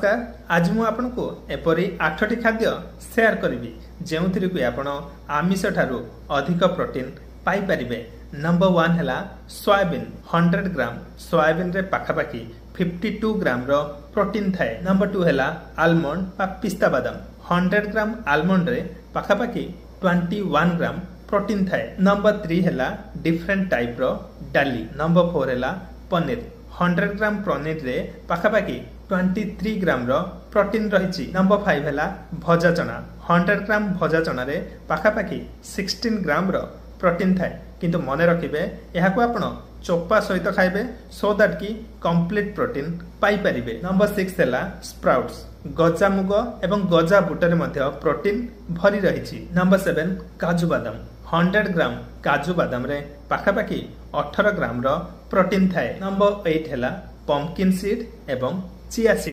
नमस्कार। आज मु आपनको एपरी 8टी खाद्य शेयर करी जो आपण आमिष ठारू अधिक प्रोटीन पाई परिबे। नंबर 1 है सोयाबीन 100 ग्राम। सोयाबीन रे पाखापाखी 52 ग्राम रो प्रोटीन थाए। नंबर 2 है आलमंड बा पिस्ता बादाम 100 ग्राम। आलमंड रे पाखापाखी 21 ग्राम प्रोटीन थाए। नंबर 3 है डिफरेंट टाइप रो डाली। नंबर 4 है पनीर 100 ग्राम। पनीर रे पाखापाखी 23 ग्राम रो प्रोटीन रही। नंबर 5 है भजा चना 100 ग्राम। भजा चना रे पाखापाखी 16 ग्राम रो प्रोटीन थाए। किंतु मन रखिबे यहाँ को आपण चोपा सहित खाइबे सो दैट की कंप्लीट प्रोटीन पाई परिबे। नंबर 6 है स्प्राउट्स गजा मुग एवं गजा बुटरे मध्य प्रोटीन भरी रही। नंबर 7 काजू बादाम 100 ग्राम। काजू बादाम रे पाखापाखी 18 ग्राम रो प्रोटीन थाए। नंबर 8 है पंपकिन सीड एवं चिया सीड।